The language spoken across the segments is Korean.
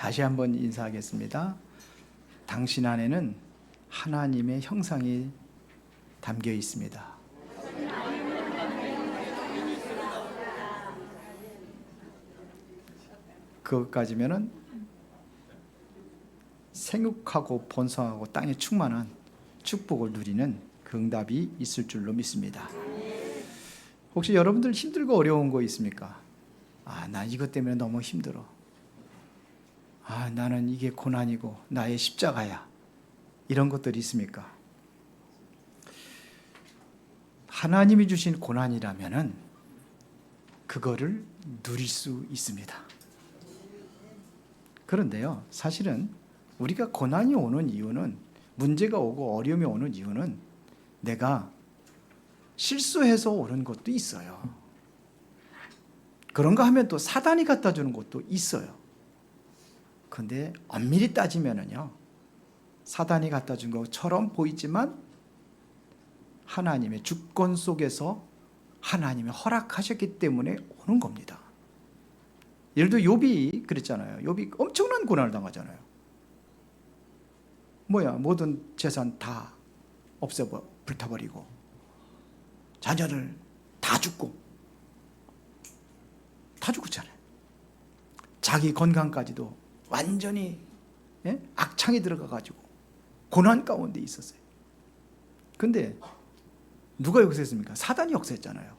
다시 한번 인사하겠습니다. 당신 안에는 하나님의 형상이 담겨 있습니다. 그것까지면은 생육하고 번성하고 땅에 충만한 축복을 누리는 그 응답이 있을 줄로 믿습니다. 혹시 여러분들 힘들고 어려운 거 있습니까? 나 이것 때문에 너무 힘들어. 나는 이게 고난이고 나의 십자가야. 이런 것들이 있습니까? 하나님이 주신 고난이라면은 그거를 누릴 수 있습니다. 그런데요, 사실은 우리가 고난이 오는 이유는, 문제가 오고 어려움이 오는 이유는 내가 실수해서 오는 것도 있어요. 그런가 하면 또 사단이 갖다 주는 것도 있어요. 그런데 엄밀히 따지면은요, 사단이 갖다 준 것처럼 보이지만 하나님의 주권 속에서 하나님이 허락하셨기 때문에 오는 겁니다. 예를 들어 욥이 그랬잖아요. 욥이 엄청난 고난을 당하잖아요. 모든 재산 다 불타버리고 자녀를 다 죽었잖아요. 자기 건강까지도 완전히 악창이 들어가가지고 고난 가운데 있었어요. 근데 누가 역사했습니까? 사단이 역사했잖아요.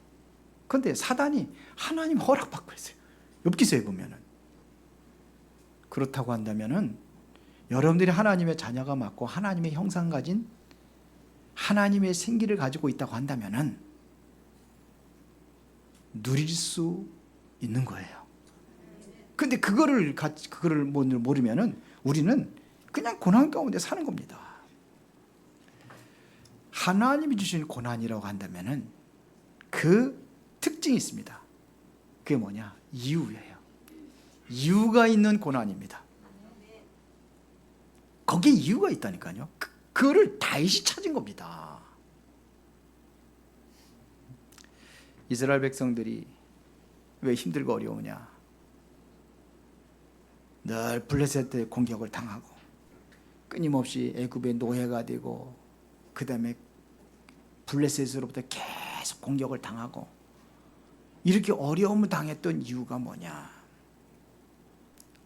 근데 사단이 하나님 허락받고 했어요. 욥기서에 보면은. 그렇다고 한다면은 여러분들이 하나님의 자녀가 맞고 하나님의 형상 가진 하나님의 생기를 가지고 있다고 한다면은 누릴 수 있는 거예요. 근데 그거를 모르면은 우리는 그냥 고난 가운데 사는 겁니다. 하나님이 주신 고난이라고 한다면은 그 특징이 있습니다. 그게 뭐냐? 이유예요. 이유가 있는 고난입니다. 거기에 이유가 있다니까요. 그거를 다윗이 찾은 겁니다. 이스라엘 백성들이 왜 힘들고 어려우냐? 늘 블레셋의 공격을 당하고 끊임없이 애굽의 노예가 되고 그 다음에 블레셋으로부터 계속 공격을 당하고 이렇게 어려움을 당했던 이유가 뭐냐?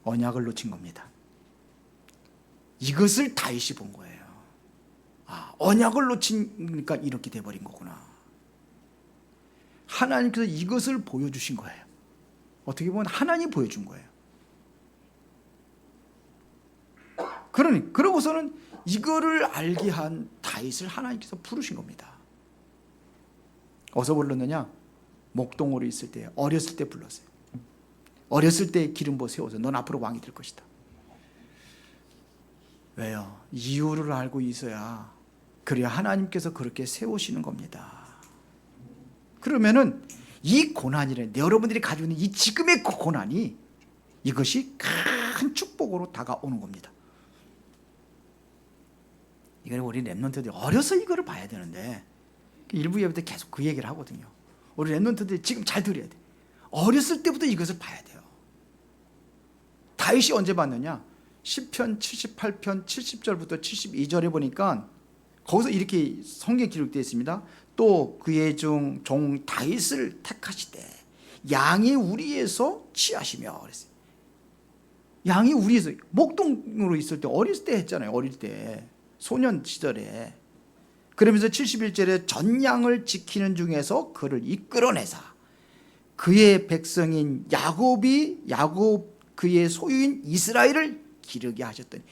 언약을 놓친 겁니다. 이것을 다윗이 본 거예요. 언약을 놓치니까 이렇게 돼버린 거구나. 하나님께서 이것을 보여주신 거예요. 어떻게 보면 하나님이 보여준 거예요. 그러고서는 이거를 알게 한 다윗을 하나님께서 부르신 겁니다. 어디서 불렀느냐? 목동으로 있을 때, 어렸을 때 불렀어요. 어렸을 때 기름 부어 세워서 넌 앞으로 왕이 될 것이다. 왜요? 이유를 알고 있어야, 그래야 하나님께서 그렇게 세우시는 겁니다. 그러면은 이 고난이래, 여러분들이 가지고 있는 이 지금의 고난이, 이것이 큰 축복으로 다가오는 겁니다. 이걸 우리 랩런트들이 어려서 이거를 봐야 되는데, 일부 예배 때 계속 그 얘기를 하거든요. 우리 랩런트들이 지금 잘 들어야 돼. 어렸을 때부터 이것을 봐야 돼요. 다윗이 언제 봤느냐? 시편 78편 70절부터 72절에 보니까 거기서 이렇게 성경에 기록되어 있습니다. 또 그의 종 다윗을 택하시되 양의 우리에서 취하시며 그랬어요. 양이 우리에서, 목동으로 있을 때 어릴 때 했잖아요. 어릴 때 소년 시절에. 그러면서 71절에 전 양을 지키는 중에서 그를 이끌어내사 그의 백성인 야곱 그의 소유인 이스라엘을 기르게 하셨더니,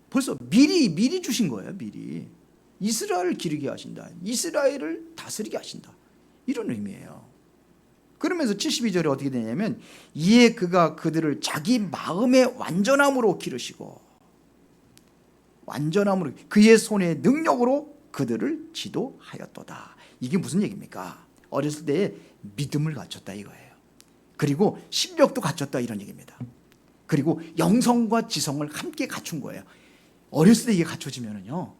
벌써 미리 주신 거예요. 미리 이스라엘을 기르게 하신다, 이스라엘을 다스리게 하신다, 이런 의미예요. 그러면서 72절에 어떻게 되냐면 이에 그가 그들을 자기 마음의 완전함으로 기르시고 그의 손의 능력으로 그들을 지도하였도다. 이게 무슨 얘기입니까? 어렸을 때 믿음을 갖췄다 이거예요. 그리고 실력도 갖췄다 이런 얘기입니다. 그리고 영성과 지성을 함께 갖춘 거예요. 어렸을 때 이게 갖춰지면은요,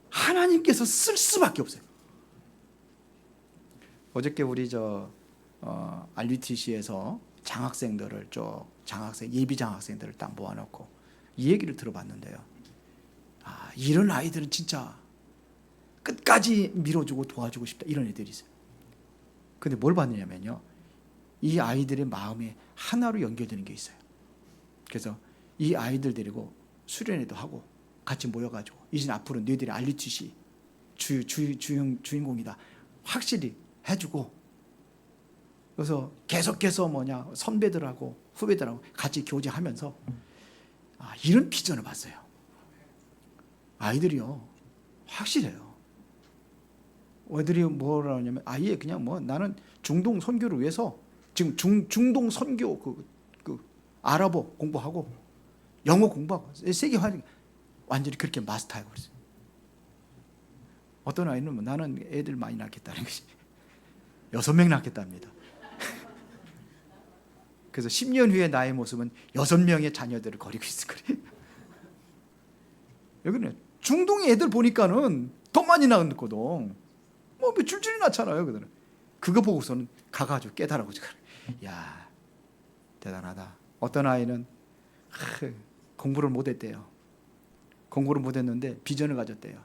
하나님께서 쓸 수밖에 없어요. 어저께 우리 RUTC에서 장학생들을 예비 장학생들을 딱 모아놓고 이 얘기를 들어봤는데요. 이런 아이들은 진짜 끝까지 밀어주고 도와주고 싶다, 이런 애들이 있어요. 근데 뭘 봤느냐면요, 이 아이들의 마음에 하나로 연결되는 게 있어요. 그래서 이 아이들 데리고 수련회도 하고 같이 모여가지고 이제 앞으로 너희들이 알리듯이 주인공이다 확실히 해주고, 그래서 계속해서 선배들하고 후배들하고 같이 교제하면서 이런 비전을 봤어요. 아이들이요 확실해요. 애들이 뭐라 하냐면 아예 그냥 나는 중동 선교를 위해서 지금 중동 선교 그 아랍어 공부하고 영어 공부하고 세계화 완전히 그렇게 마스터하고 그랬어요. 어떤 아이는 나는 애들 많이 낳겠다는 것이 6명 낳겠답니다. 그래서 10년 후에 나의 모습은 6명의 자녀들을 거리고 있을 거예요. 여기는 중동의 애들 보니까는 더 많이 낳았거든. 줄줄이 낳잖아요. 그들은 그거 보고서는 가가지고 깨달아고, 야 대단하다. 어떤 아이는 공부를 못했대요. 공부를 못했는데 비전을 가졌대요.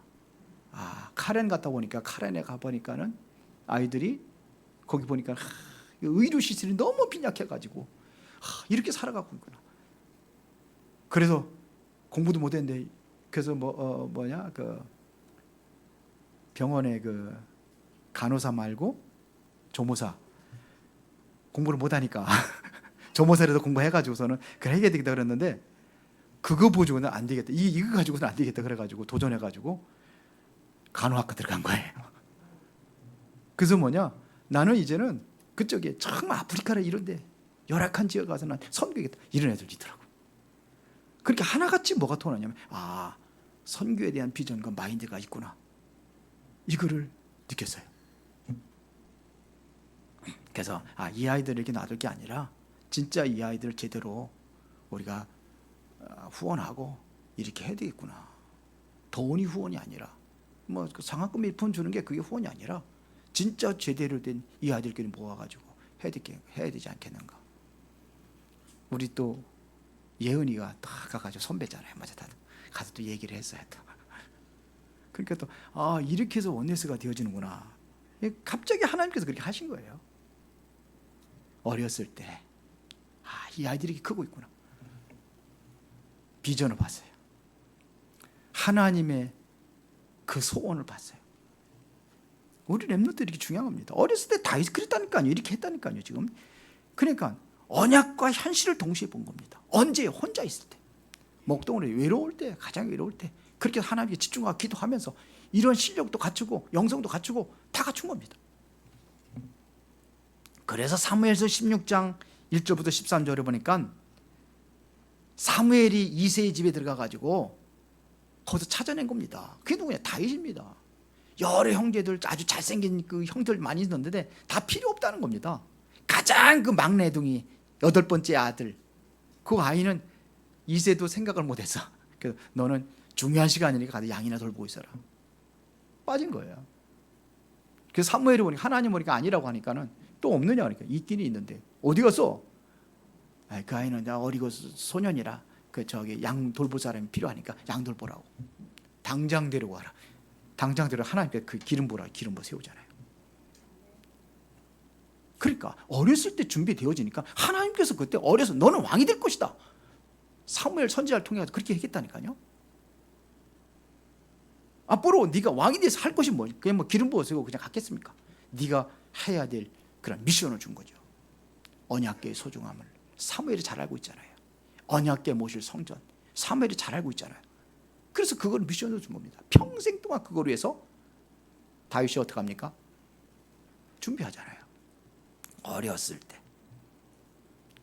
카렌 갔다 보니까, 카렌에 가보니까는 아이들이 거기 보니까 의료 시설이 너무 빈약해가지고 이렇게 살아가고 있구나. 그래서 공부도 못했는데, 그래서 병원에 간호사 말고 조모사 공부를 못하니까 조모사라도 공부해가지고서는 그래 해야 되겠다 그랬는데, 그거 보고는 안 되겠다, 이거 가지고는 안 되겠다 그래가지고 도전해가지고 간호학과 들어간 거예요. 그래서 나는 이제는 그쪽에 정말 아프리카나 이런데 열악한 지역 가서 난 선교하겠다, 이런 애들이 있더라고. 그렇게 하나같이 뭐가 통하냐면 선교에 대한 비전과 마인드가 있구나, 이거를 느꼈어요. 그래서 이 아이들에게 놔둘 게 아니라 진짜 이 아이들을 제대로 우리가 후원하고 이렇게 해야 되겠구나. 돈이 후원이 아니라 상한금 몇 푼 주는 게 그게 후원이 아니라 진짜 제대로 된 이 아이들끼리 모아가지고 해야 되지 않겠는가. 우리 또 예은이가 딱 가가지고 선배잖아요. 맞아, 다 가서 또 얘기를 했어요. 또. 그러니까 또 이렇게 해서 원네스가 되어지는구나. 갑자기 하나님께서 그렇게 하신 거예요. 어렸을 때 이 아이들이 이렇게 크고 있구나. 비전을 봤어요. 하나님의 그 소원을 봤어요. 우리 렘넌트들이 이렇게 중요한 겁니다. 어렸을 때 다윗이 그랬다니까요. 이렇게 했다니까요. 지금 그러니까 언약과 현실을 동시에 본 겁니다. 언제? 혼자 있을 때, 목동으로 외로울 때, 가장 외로울 때 그렇게 하나님께 집중하고 기도하면서 이런 실력도 갖추고 영성도 갖추고 다 갖춘 겁니다. 그래서 사무엘서 16장 1절부터 13절에 보니까 사무엘이 이새의 집에 들어가가지고 거기서 찾아낸 겁니다. 그게 누구냐? 다윗입니다. 여러 형제들, 아주 잘생긴 그 형들 많이 있는데 다 필요 없다는 겁니다. 가장 그 막내둥이 8번째 아들, 그 아이는 이새도 생각을 못했어. 그래서 너는 중요한 시간이니까 가서 양이나 돌보고 있어라. 빠진 거예요. 그래서 사무엘이 보니까, 하나님 보니까 아니라고 하니까는 또 없느냐 그러니까 있긴 있는데 어디 갔어? 그 아이는 나 어리고 소년이라 양 돌볼 사람이 필요하니까 양 돌보라고. 당장 데리고 와라. 당장 데리고 하나님께 그 기름 부으라. 기름 부어 세우잖아요. 그러니까 어렸을 때 준비되어지니까 하나님께서 그때 어려서 너는 왕이 될 것이다. 사무엘 선지자를 통해서 그렇게 했겠다니까요. 앞으로 네가 왕이 돼서 할 것이 뭐? 그냥 기름 부어 세우고 그냥 갔겠습니까? 네가 해야 될 그런 미션을 준 거죠. 언약궤의 소중함을 사무엘이 잘 알고 있잖아요. 언약궤 모실 성전 사무엘이 잘 알고 있잖아요. 그래서 그걸 미션으로 준 겁니다. 평생 동안 그걸 위해서 다윗이 어떻게 합니까? 준비하잖아요. 어렸을 때.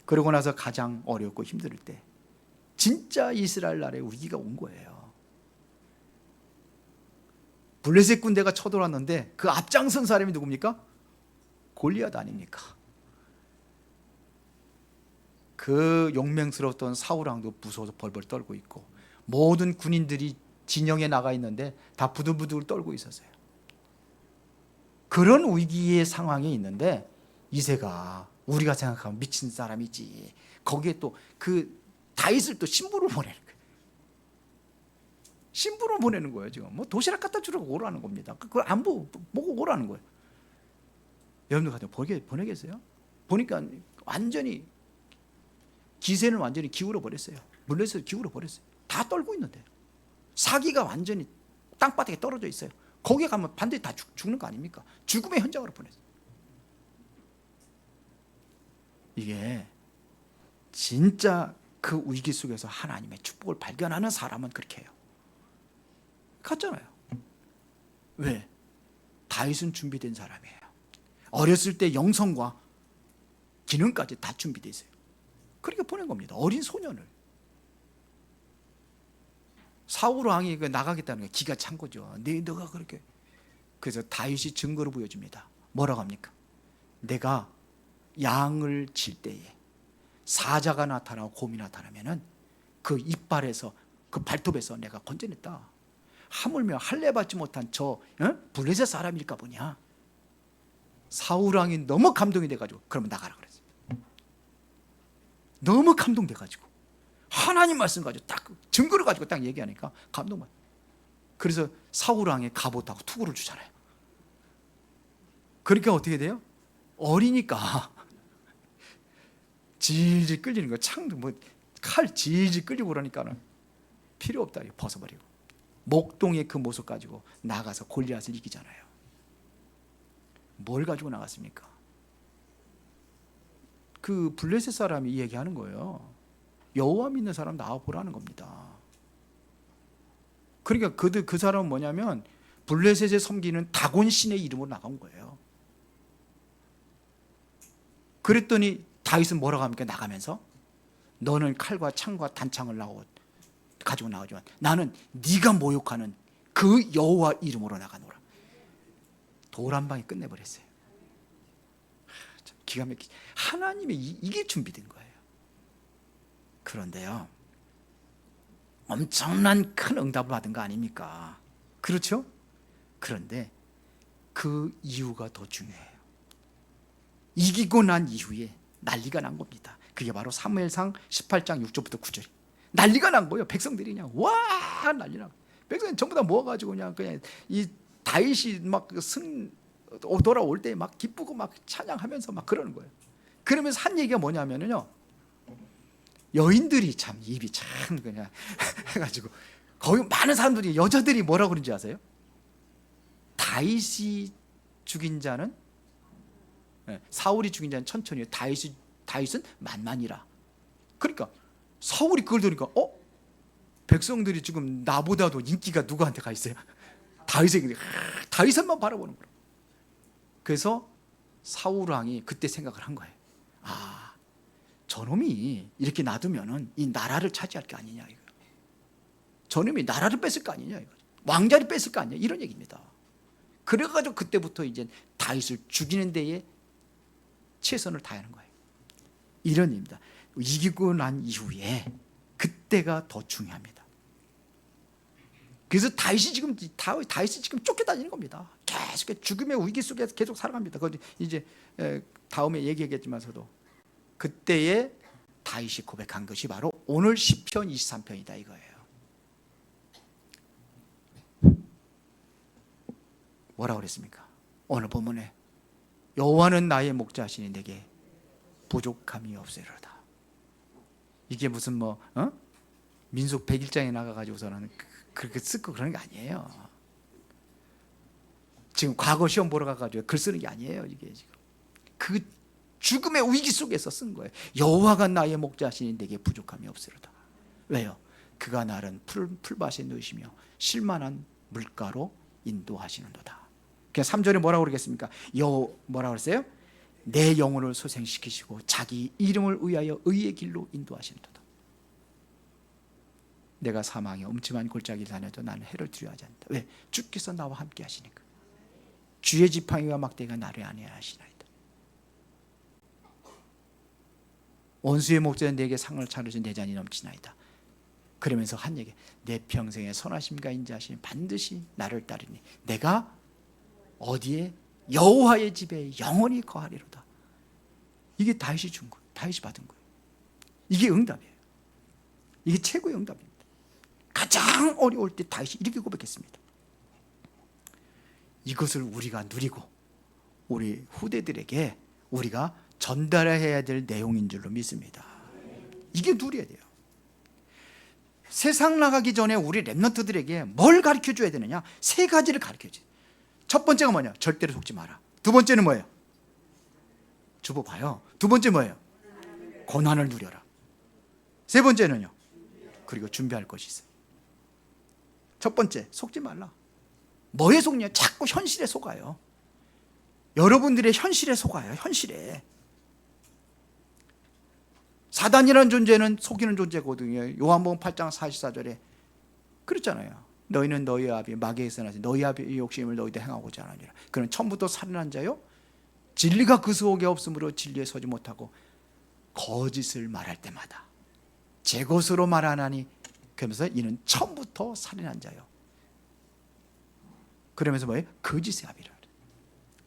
그러고 나서 가장 어렵고 힘들 때 진짜 이스라엘 나라에 위기가 온 거예요. 블레셋 군대가 쳐들어왔는데 그 앞장선 사람이 누굽니까? 골리앗 아닙니까? 그 용맹스러웠던 사울왕도 무서워서 벌벌 떨고 있고 모든 군인들이 진영에 나가 있는데 다 부들부들 떨고 있었어요. 그런 위기의 상황에 있는데 이새가 우리가 생각하면 미친 사람이지. 거기에 또 그 다윗을 또 신부로 보내는 거예요. 신부로 보내는 거예요. 지금 뭐 도시락 갖다 주라고 오라는 겁니다. 그걸 안 보고 오라는 거예요. 여러분들 같은 보내겠어요? 보니까 완전히 기세는 완전히 기울어 버렸어요. 물레에서 기울어 버렸어요. 다 떨고 있는데 사기가 완전히 땅바닥에 떨어져 있어요. 거기에 가면 반드시 다 죽는 거 아닙니까? 죽음의 현장으로 보냈어요. 이게 진짜 그 위기 속에서 하나님의 축복을 발견하는 사람은 그렇게 해요. 갔잖아요. 왜? 다윗은 준비된 사람이에요. 어렸을 때 영성과 기능까지 다 준비되어 있어요. 그렇게 보낸 겁니다. 어린 소년을. 사울 왕이 나가겠다는 게 기가 찬 거죠. 너가 그렇게. 그래서 다윗이 증거를 보여줍니다. 뭐라고 합니까? 내가 양을 칠 때에 사자가 나타나고 곰이 나타나면은 그 이빨에서 그 발톱에서 내가 건져냈다. 하물며 할례 받지 못한 저 블레셋 사람일까 보냐. 사울 왕이 너무 감동이 돼가지고 그러면 나가라 그랬어요. 너무 감동돼가지고 하나님 말씀 가지고 딱 증거를 가지고 딱 얘기하니까 감동만. 그래서 사울 왕의 갑옷하고 투구를 주잖아요. 그러니까 어떻게 돼요? 어리니까 질질 끌리는 거. 창도 뭐 칼 질질 끌리고 그러니까는 필요 없다. 벗어버리고 목동의 그 모습 가지고 나가서 골리앗을 이기잖아요. 뭘 가지고 나갔습니까? 그 블레셋 사람이 얘기하는 거예요. 여호와 믿는 사람 나와보라는 겁니다. 그러니까 그 사람은 뭐냐면 블레셋에 섬기는 다곤 신의 이름으로 나간 거예요. 그랬더니 다윗은 뭐라고 합니까? 나가면서 너는 칼과 창과 단창을 가지고 나오지만 나는 네가 모욕하는 그 여호와 이름으로 나가노라. 돌 한 방에 끝내버렸어요. 참 기가 막히지. 하나님의 이게 준비된 거예요. 그런데요, 엄청난 큰 응답을 받은 거 아닙니까? 그렇죠? 그런데 그 이유가 더 중요해요. 이기고 난 이후에 난리가 난 겁니다. 그게 바로 사무엘상 18장 6절부터 9절. 난리가 난 거예요. 백성들이 그냥 와 난리 나. 백성이 전부 다 모아가지고 그냥 이 다윗이 막 돌아올 때 막 기쁘고 막 찬양하면서 막 그러는 거예요. 그러면서 한 얘기가 뭐냐면요, 여인들이 참 입이 참 그냥 해가지고 거기 많은 사람들이 여자들이 뭐라고 그런지 아세요? 다윗이 죽인 자는 사울이 죽인 자는 천천히요. 다윗은 만만이라. 그러니까 사울이 그걸 들으니까 백성들이 지금 나보다도 인기가 누구한테 가 있어요? 다윗만 바라보는 거예요. 그래서 사울 왕이 그때 생각을 한 거예요. 아, 저놈이 이렇게 놔두면은 이 나라를 차지할 게 아니냐 이거. 저놈이 나라를 뺏을 거 아니냐 이거. 왕자를 뺏을 거 아니냐 이런 얘기입니다. 그래가지고 그때부터 이제 다윗을 죽이는 데에 최선을 다하는 거예요. 이런 얘기입니다. 이기고 난 이후에 그때가 더 중요합니다. 그래서 다윗이 지금 쫓겨다니는 겁니다. 계속 죽음의 위기 속에서 계속 살아갑니다. 그건 이제 다음에 얘기하겠지만서도 그때에 다윗이 고백한 것이 바로 오늘 시편 23편이다 이거예요. 뭐라고 그랬습니까? 오늘 본문에 여호와는 나의 목자시니 내게 부족함이 없으리로다. 이게 무슨 민속 100일장에 나가가지고서는 그렇게 쓰고 그러는 게 아니에요. 지금 과거 시험 보러 가가지고 글 쓰는 게 아니에요. 이게 지금 그 죽음의 위기 속에서 쓴 거예요. 여호와가 나의 목자시니 내게 부족함이 없으리로다. 왜요? 그가 나를 풀밭에 누이시며 쉴만한 물가로 인도하시는도다. 그래서 3절에 뭐라고 그러겠습니까? 뭐라고 그랬어요? 내 영혼을 소생시키시고 자기 이름을 위하여 의의 길로 인도하시는도다. 내가 사망의 엄침한 골짜기를 다녀도 나는 해를 두려워하지 않는다. 왜? 주께서 나와 함께 하시니까. 주의 지팡이와 막대가 나를 안위하시나이다. 원수의 목전에 내게 상을 차려준 내 잔이 넘치나이다. 그러면서 한 얘기, 내 평생의 선하심과 인자하심이 반드시 나를 따르니 내가 어디에? 여호와의 집에 영원히 거하리로다. 이게 다윗이 준 거예요. 다윗이 받은 거예요. 이게 응답이에요. 이게 최고의 응답입니다. 가장 어려울 때 다윗이 이렇게 고백했습니다. 이것을 우리가 누리고 우리 후대들에게 우리가 전달해야 될 내용인 줄로 믿습니다. 이게 누려야 돼요. 세상 나가기 전에 우리 렘넌트들에게 뭘 가르쳐 줘야 되느냐? 세 가지를 가르쳐 줘요. 첫 번째가 뭐냐? 절대로 속지 마라. 두 번째는 뭐예요? 주보 봐요. 두 번째 뭐예요? 고난을 누려라. 세 번째는요? 그리고 준비할 것이 있어요. 첫 번째, 속지 말라. 뭐에 속냐? 자꾸 현실에 속아요. 여러분들의 현실에 속아요. 현실에. 사단이라는 존재는 속이는 존재거든요. 요한복음 8장 44절에 그랬잖아요. 너희는 너희 아비 마귀에서 나서 너희 아비의 욕심을 너희도 행하고자 하느니라. 그는 처음부터 살인한 자요, 진리가 그 속에 없으므로 진리에 서지 못하고 거짓을 말할 때마다 제 것으로 말하나니, 그러면서 이는 처음부터 살인한 자요. 그러면서 뭐예요? 거짓의 아비라.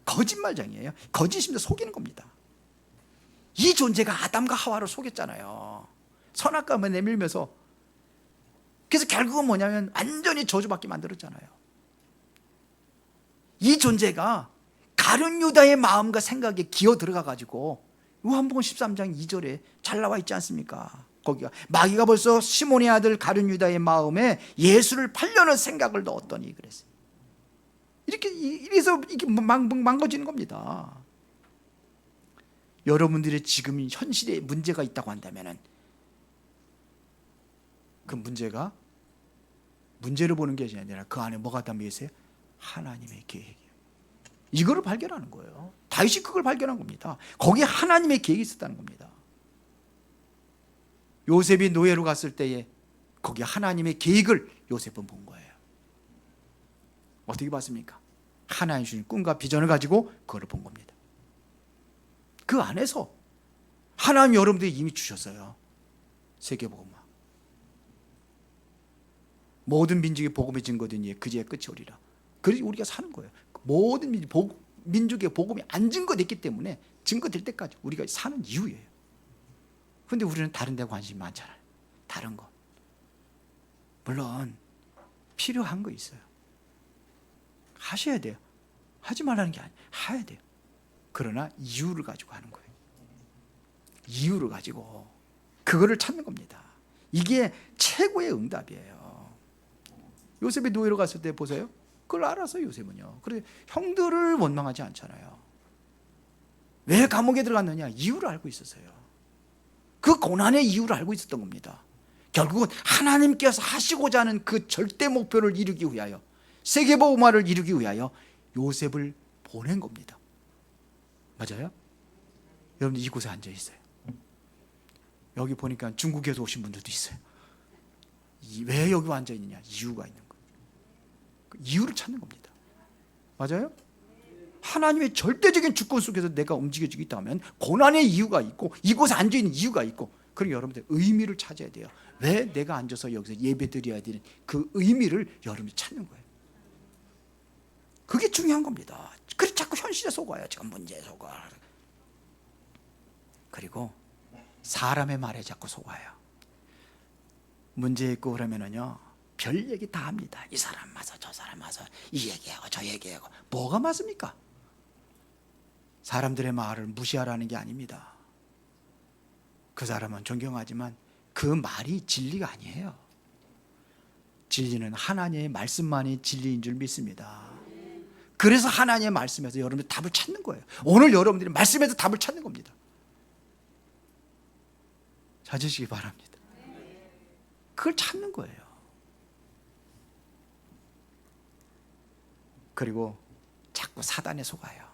거짓말장이에요. 거짓입니다. 속이는 겁니다. 이 존재가 아담과 하와를 속였잖아요. 선악과만 내밀면서. 그래서 결국은 뭐냐면 완전히 저주받게 만들었잖아요. 이 존재가 가룟 유다의 마음과 생각에 기어 들어가 가지고 요한복음 13장 2절에 잘 나와 있지 않습니까? 거기가 마귀가 벌써 시몬의 아들 가룟 유다의 마음에 예수를 팔려는 생각을 넣었더니 그랬어요. 이래서 이게 망가지는 겁니다. 여러분들의 지금 현실에 문제가 있다고 한다면은 그 문제가 문제를 보는 게 아니라 그 안에 뭐가 담겨 있어요? 하나님의 계획이에요. 이거를 발견하는 거예요. 다윗이 그걸 발견한 겁니다. 거기에 하나님의 계획이 있었다는 겁니다. 요셉이 노예로 갔을 때에 거기 하나님의 계획을 요셉은 본 거예요. 어떻게 봤습니까? 하나님 주신 꿈과 비전을 가지고 그걸 본 겁니다. 그 안에서 하나님 여러분들이 이미 주셨어요. 세계복음화. 모든 민족이 복음이 증거되니 그제야 끝이 오리라. 그래서 우리가 사는 거예요. 모든 민족의 복음이 안 증거됐기 때문에 증거될 때까지 우리가 사는 이유예요. 그런데 우리는 다른 데 관심이 많잖아요. 다른 거. 물론 필요한 거 있어요. 하셔야 돼요. 하지 말라는 게 아니에요. 해야 돼요. 그러나 이유를 가지고 하는 거예요. 이유를 가지고 그거를 찾는 겁니다. 이게 최고의 응답이에요. 요셉이 노예로 갔을 때 보세요. 그걸 알아서 요셉은요. 그래 형들을 원망하지 않잖아요. 왜 감옥에 들어갔느냐? 이유를 알고 있었어요. 그 고난의 이유를 알고 있었던 겁니다. 결국은 하나님께서 하시고자 하는 그 절대 목표를 이루기 위하여, 세계복음화를 이루기 위하여 요셉을 보낸 겁니다. 맞아요? 여러분들 이곳에 앉아 있어요. 여기 보니까 중국에서 오신 분들도 있어요. 왜 여기 앉아 있느냐? 이유가 있는 거예요. 그 이유를 찾는 겁니다. 맞아요? 하나님의 절대적인 주권 속에서 내가 움직여지고 있다면 고난의 이유가 있고 이곳에 앉아 있는 이유가 있고, 그리고 여러분들 의미를 찾아야 돼요. 왜 내가 앉아서 여기서 예배 드려야 되는 그 의미를 여러분이 찾는 거예요. 그게 중요한 겁니다. 그래서 자꾸 현실에 속아요. 지금 문제에 속아. 그리고 사람의 말에 자꾸 속아요. 문제 있고 그러면은요, 별 얘기 다 합니다. 이 사람 맞아, 저 사람 맞아, 이 얘기하고 저 얘기하고. 뭐가 맞습니까? 사람들의 말을 무시하라는 게 아닙니다. 그 사람은 존경하지만 그 말이 진리가 아니에요. 진리는 하나님의 말씀만이 진리인 줄 믿습니다. 그래서 하나님의 말씀에서 여러분들 답을 찾는 거예요. 오늘 여러분들이 말씀에서 답을 찾는 겁니다. 찾으시기 바랍니다. 그걸 찾는 거예요. 그리고 자꾸 사단에 속아요.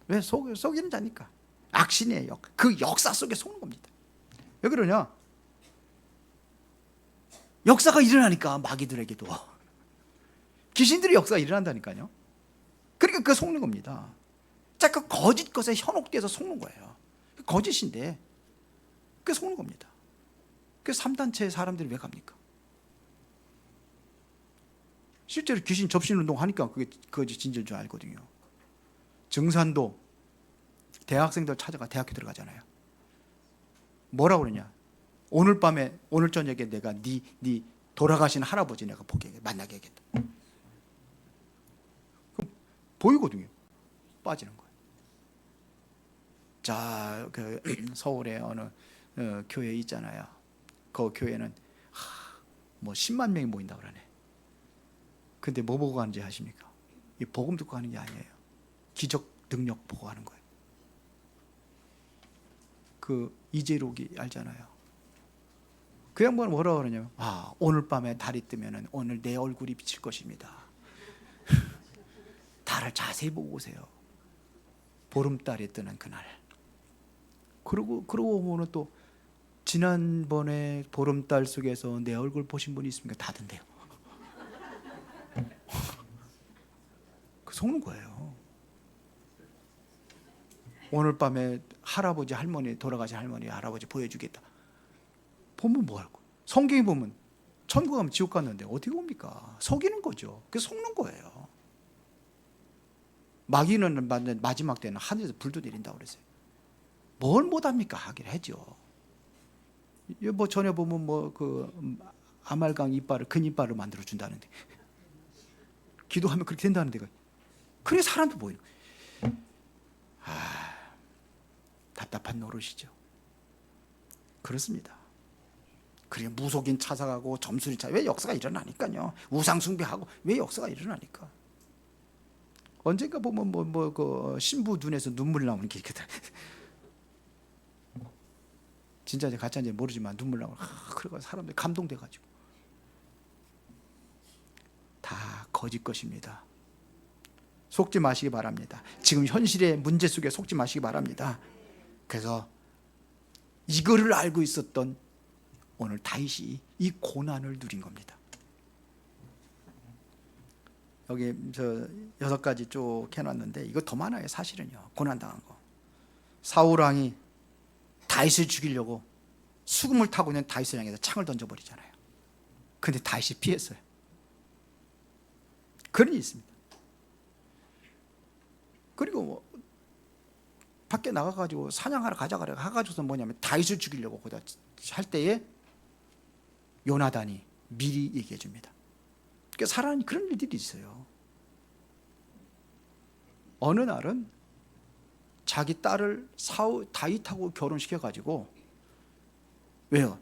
왜 속이는 자니까? 악신의 그 역사 속에 속는 겁니다. 왜 그러냐? 역사가 일어나니까 마귀들에게도 귀신들의 역사가 일어난다니까요. 그러니까 그 속는 겁니다. 자꾸 거짓 것에 현혹돼서 속는 거예요. 거짓인데 그 속는 겁니다. 그 3단체 사람들이 왜 갑니까? 실제로 귀신 접신운동 하니까 그게 거짓 진짜인 줄 알거든요. 정산도 대학생들 찾아가 대학교 들어가잖아요. 뭐라고 그러냐? 오늘 밤에, 오늘 저녁에 내가 네 돌아가신 할아버지 내가 만나게 하겠다. 그럼 보이거든요. 빠지는 거예요. 자, 그 서울에 어느 교회 있잖아요. 그 교회는 뭐 10만 명이 모인다 그러네. 근데 뭐 보고 가는지 아십니까? 이 복음 듣고 가는 게 아니에요. 기적 능력 보고 가는 거예요. 그 이재록이 알잖아요. 그 양반은 뭐라고 그러냐면, 오늘 밤에 달이 뜨면은 오늘 내 얼굴이 비칠 것입니다. 달을 자세히 보고 오세요. 보름달이 뜨는 그날. 그러고 보면 또 지난번에 보름달 속에서 내 얼굴 보신 분이 있습니까? 다던데요. 그 속는 거예요. 오늘 밤에 할아버지 할머니 돌아가신 할머니 할아버지 보여주겠다. 보면 뭐 할 거? 성경에 보면 천국 가면 지옥 갔는데 어떻게 옵니까? 속이는 거죠. 그래서 속는 거예요. 마귀는 마지막 때는 하늘에서 불도 내린다고 그랬어요. 뭘 못합니까? 하긴 하죠. 뭐 전에 보면 뭐 그 아말강 이빨을 근 이빨을 만들어 준다는데 기도하면 그렇게 된다는 데가 그래 사람도 보이는 거예요. 답답한 노릇이죠. 그렇습니다. 그래 무속인 찾아가고 점술이 왜 역사가 일어나니까요. 우상 숭배하고 왜 역사가 일어나니까. 언젠가 보면 그 신부 눈에서 눈물 나오는 게 있거든. 진짜인지 가짜인지 모르지만 눈물 나오고 그래가 사람들이 감동돼가지고 다 거짓 것입니다. 속지 마시기 바랍니다. 지금 현실의 문제 속에 속지 마시기 바랍니다. 그래서 이거를 알고 있었던 오늘 다윗이 이 고난을 누린 겁니다. 여기 저 6가지 쭉 해놨는데 이거 더 많아요. 사실은요. 고난당한 거. 사울 왕이 다윗을 죽이려고 수금을 타고 있는 다윗을 향해서 창을 던져버리잖아요. 근데 다윗이 피했어요. 그런 일이 있습니다. 그리고 뭐 밖에 나가가지고 사냥하러 가자 그래 가가지고서 뭐냐면 다윗을 죽이려고 거기다 할 때에 요나단이 미리 얘기해 줍니다. 그러니까 살아는 그런 일들이 있어요. 어느 날은 자기 딸을 다윗하고 결혼시켜가지고 왜요?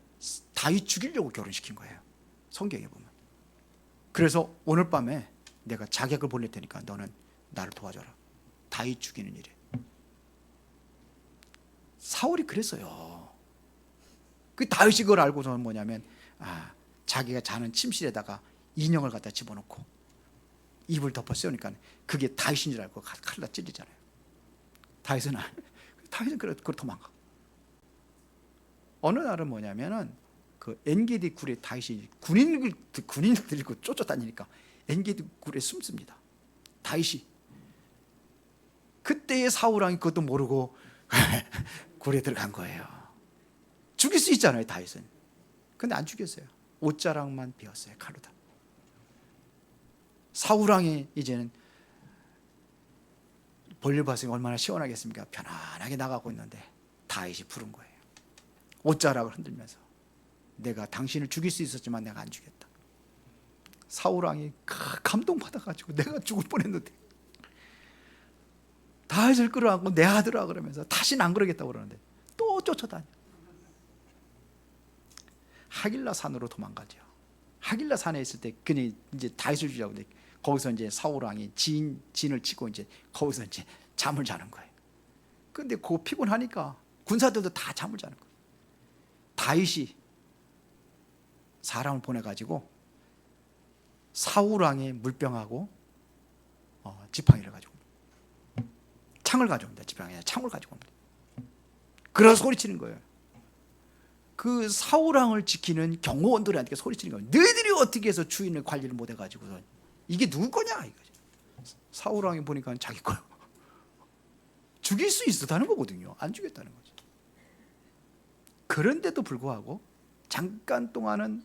다윗 죽이려고 결혼시킨 거예요. 성경에 보면. 그래서 오늘 밤에 내가 자객을 보낼 테니까 너는 나를 도와줘라. 다윗 죽이는 일에. 사울이 그랬어요. 그 다윗이 그걸 알고서는 뭐냐면 자기가 자는 침실에다가 인형을 갖다 집어넣고 입을 덮어 씌우니까 그게 다윗인 줄 알고 칼로 찔리잖아요. 다윗은 그걸 도망가. 어느 날은 뭐냐면은 그 엔게디 굴에 다윗이 군인을 들고 쫓아다니니까 엔게디 굴에 숨습니다. 다윗이. 그때의 사울 왕이 그것도 모르고 굴에 들어간 거예요. 죽일 수 있잖아요, 다윗은. 근데 안 죽였어요. 옷자락만 베었어요, 칼로 다. 사울 왕이 이제는 볼일 봤으니 얼마나 시원하겠습니까? 편안하게 나가고 있는데 다윗이 부른 거예요. 옷자락을 흔들면서 내가 당신을 죽일 수 있었지만 내가 안 죽였다. 사울 왕이 감동받아가지고 내가 죽을 뻔했는데 다윗을 끌어안고 내 아들아 그러면서 다시는 안 그러겠다고 그러는데 또 쫓아다녀. 하길라 산으로 도망가죠. 하길라 산에 있을 때 그냥 이제 다윗을 죽이려고 근데 거기서 이제 사울 왕이 진을 치고 이제 거기서 이제 잠을 자는 거예요. 근데 그거 피곤하니까 군사들도 다 잠을 자는 거예요. 다윗이 사람을 보내가지고 사울 왕의 물병하고 지팡이를 가지고 창을 가져옵니다. 지팡이에 창을 가지고 옵니다. 그래서 소리치는 거예요. 그 사울 왕을 지키는 경호원들한테 소리치는 거예요. 너희들이 어떻게 해서 주인을 관리를 못 해가지고 이게 누구 거냐 이거죠. 사울 왕이 보니까 자기 거예요. 죽일 수 있었다는 거거든요. 안 죽였다는 거죠. 그런데도 불구하고 잠깐 동안은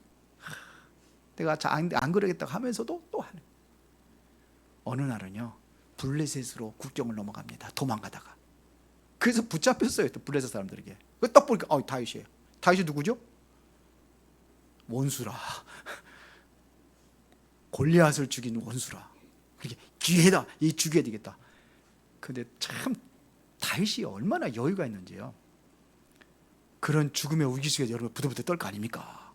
내가 안 그러겠다고 하면서도 또 하는. 어느 날은요 블레셋으로 국경을 넘어갑니다. 도망가다가. 그래서 붙잡혔어요. 또 블레셋 사람들에게. 딱 보니까 다윗이에요. 다윗이 누구죠? 원수라. 골리앗을 죽인 원수라. 그렇게 기회다. 이 죽여야 되겠다. 근데 참 다윗이 얼마나 여유가 있는지요. 그런 죽음의 위기 속에서 여러분 부들부들 떨 거 아닙니까?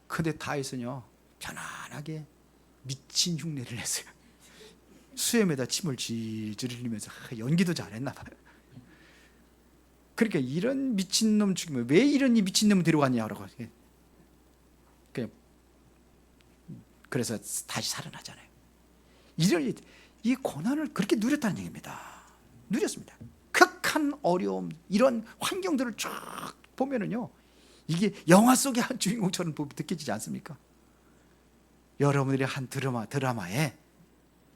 근데 다윗은요 편안하게 미친 흉내를 냈어요. 수염에다 침을 질질 흘리면서 연기도 잘했나 봐요. 그러니까 이런 미친놈 죽이면 왜 이런 이 미친놈을 데려갔냐라고. 그래서 다시 살아나잖아요. 이 고난을 그렇게 누렸다는 얘기입니다. 누렸습니다. 극한 어려움, 이런 환경들을 쫙 보면은요, 이게 영화 속의 한 주인공처럼 느껴지지 않습니까? 여러분들이 한 드라마에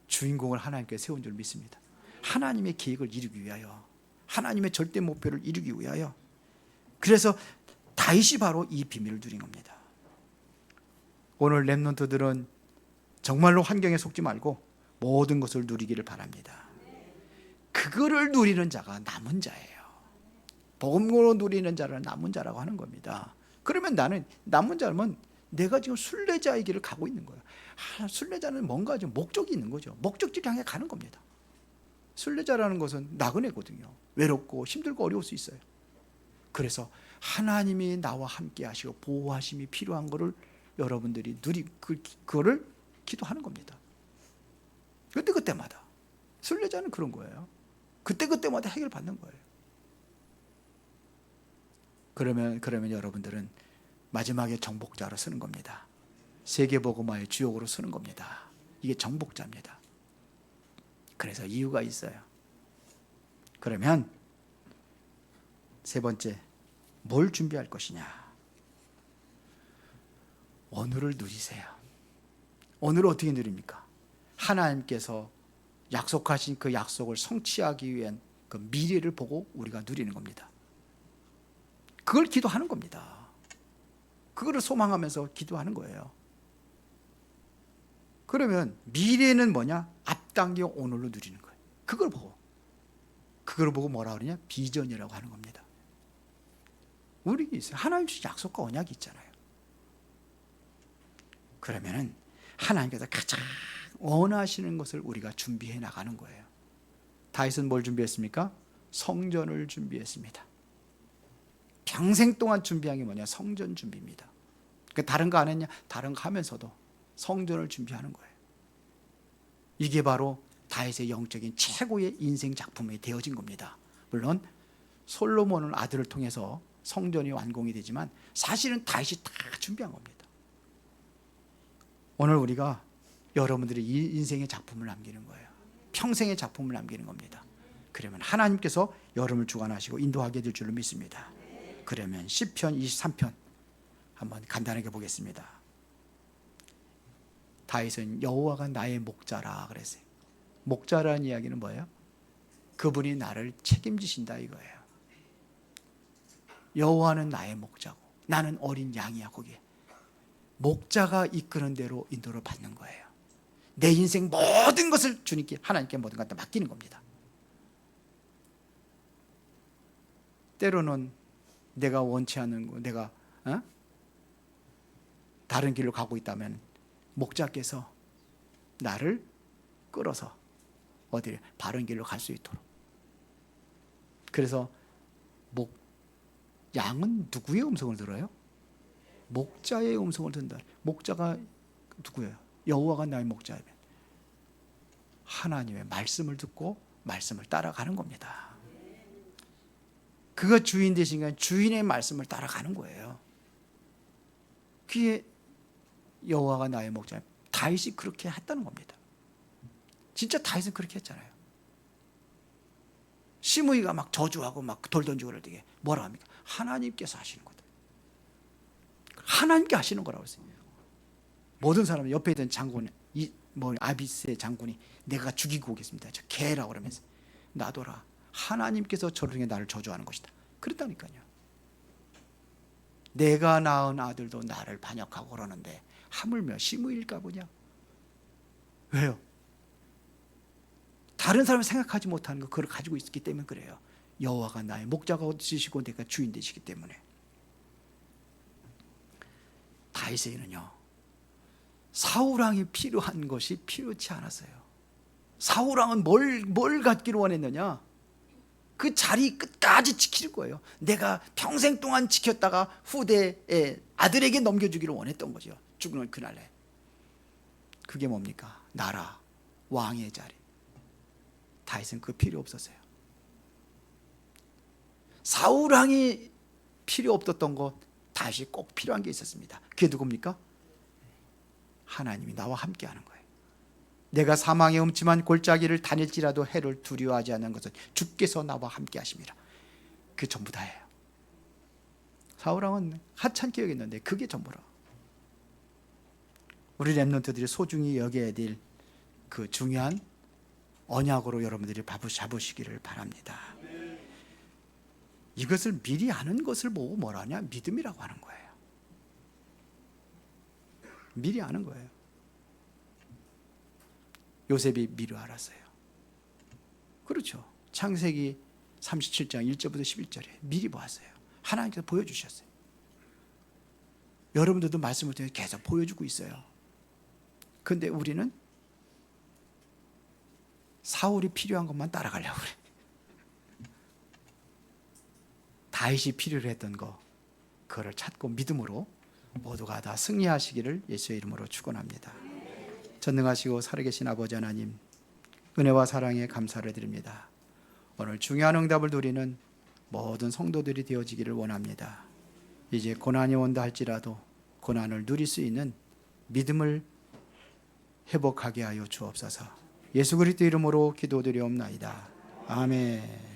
주인공을 하나님께서 세운 줄 믿습니다. 하나님의 계획을 이루기 위하여, 하나님의 절대 목표를 이루기 위하여. 그래서 다윗이 바로 이 비밀을 누린 겁니다. 오늘 렘넌트들은 정말로 환경에 속지 말고 모든 것을 누리기를 바랍니다. 그거를 누리는 자가 남은 자예요. 복음으로 누리는 자를 남은 자라고 하는 겁니다. 그러면 나는 남은 자면 내가 지금 순례자의 길을 가고 있는 거예요. 순례자는 뭔가 좀 목적이 있는 거죠. 목적지를 향해 가는 겁니다. 순례자라는 것은 나그네거든요. 외롭고 힘들고 어려울 수 있어요. 그래서 하나님이 나와 함께 하시고 보호하심이 필요한 거를 여러분들이 그거를 기도하는 겁니다. 그때마다. 순례자는 그런 거예요. 그때마다 해결받는 거예요. 그러면 여러분들은 마지막에 정복자로 서는 겁니다. 세계복음화의 주역으로 서는 겁니다. 이게 정복자입니다. 그래서 이유가 있어요. 그러면 세 번째, 뭘 준비할 것이냐? 오늘을 누리세요. 오늘을 어떻게 누립니까? 하나님께서 약속하신 그 약속을 성취하기 위한 그 미래를 보고 우리가 누리는 겁니다. 그걸 기도하는 겁니다. 그거를 소망하면서 기도하는 거예요. 그러면 미래는 뭐냐? 앞당겨 오늘로 누리는 거예요. 그걸 보고 뭐라 그러냐? 비전이라고 하는 겁니다. 우리에게 있어요. 하나님 주신 약속과 언약이 있잖아요. 그러면은 하나님께서 가장 원하시는 것을 우리가 준비해 나가는 거예요. 다윗은 뭘 준비했습니까? 성전을 준비했습니다. 평생 동안 준비한 게 뭐냐? 성전 준비입니다. 그러니까 다른 거 안 했냐? 다른 거 하면서도 성전을 준비하는 거예요. 이게 바로 다윗의 영적인 최고의 인생 작품이 되어진 겁니다. 물론 솔로몬은 아들을 통해서 성전이 완공이 되지만 사실은 다윗이 다 준비한 겁니다. 오늘 우리가 여러분들이 이 인생의 작품을 남기는 거예요. 평생의 작품을 남기는 겁니다. 그러면 하나님께서 여러분을 주관하시고 인도하게 될 줄로 믿습니다. 그러면 시편 23편 한번 간단하게 보겠습니다. 다윗은 여호와가 나의 목자라 그랬어요. 목자라는 이야기는 뭐예요? 그분이 나를 책임지신다 이거예요. 여호와는 나의 목자고 나는 어린 양이야. 거기에 목자가 이끄는 대로 인도를 받는 거예요. 내 인생 모든 것을 주님께 하나님께 모든 것 다 맡기는 겁니다. 때로는 내가 원치 않는 거, 내가 다른 길로 가고 있다면 목자께서 나를 끌어서 어디를 바른 길로 갈 수 있도록. 그래서 양은 누구의 음성을 들어요? 목자의 음성을 듣는다. 목자가 누구예요? 여호와가 나의 목자이면 하나님의 말씀을 듣고 말씀을 따라가는 겁니다. 그가 주인 되신 게 주인의 말씀을 따라가는 거예요. 그게 여호와가 나의 목자. 다윗이 그렇게 했다는 겁니다. 진짜 다윗은 그렇게 했잖아요. 시므이가 막 저주하고 막 돌 던지고 그럴 때 뭐라 합니까? 하나님께서 하시는 거다. 하나님께 하시는 거라고 했어요. 모든 사람 옆에 있던 장군, 아비스의 장군이 내가 죽이고 오겠습니다. 저 개라고 그러면서 놔둬라. 하나님께서 저를 통해 나를 저주하는 것이다. 그랬다니까요. 내가 낳은 아들도 나를 반역하고 그러는데 하물며 시므일까 보냐? 왜요? 다른 사람이 생각하지 못하는 거 그걸 가지고 있기 때문에 그래요. 여호와가 나의 목자가 되시고 내가 주인 되시기 때문에. 다윗에게는요, 사울왕이 필요한 것이 필요치 않았어요. 사울왕은 뭘 갖기를 원했느냐? 그 자리 끝까지 지킬 거예요. 내가 평생 동안 지켰다가 후대의 아들에게 넘겨주기를 원했던 거죠. 죽는 그날에. 그게 뭡니까? 나라, 왕의 자리. 다윗은 그 필요 없었어요. 사울왕이 필요 없었던 것, 다윗이 꼭 필요한 게 있었습니다. 그게 누굽니까? 하나님이 나와 함께 하는 거예요. 내가 사망의 음침한 골짜기를 다닐지라도 해를 두려워하지 않는 것은 주께서 나와 함께 하심이라. 그게 전부 다예요. 사울왕은 하찮게 여겼는데 그게 전부라. 우리 렘넌트들이 소중히 여겨야 될 그 중요한 언약으로 여러분들이 잡으시기를 바랍니다. 이것을 미리 아는 것을 보고 뭐라냐? 믿음이라고 하는 거예요. 미리 아는 거예요. 요셉이 미리 알았어요. 그렇죠. 창세기 37장 1절부터 11절에 미리 보았어요. 하나님께서 보여주셨어요. 여러분들도 말씀을 통해 계속 보여주고 있어요. 그런데 우리는 사울이 필요한 것만 따라가려고 그래. 다윗이 필요로 했던 거, 그거를 찾고 믿음으로 모두가 다 승리하시기를 예수의 이름으로 축원합니다. 전능하시고 살아계신 아버지 하나님, 은혜와 사랑에 감사를 드립니다. 오늘 중요한 응답을 누리는 모든 성도들이 되어지기를 원합니다. 이제 고난이 온다 할지라도 고난을 누릴 수 있는 믿음을 회복하게 하여 주옵소서. 예수 그리스도 이름으로 기도드리옵나이다. 아멘.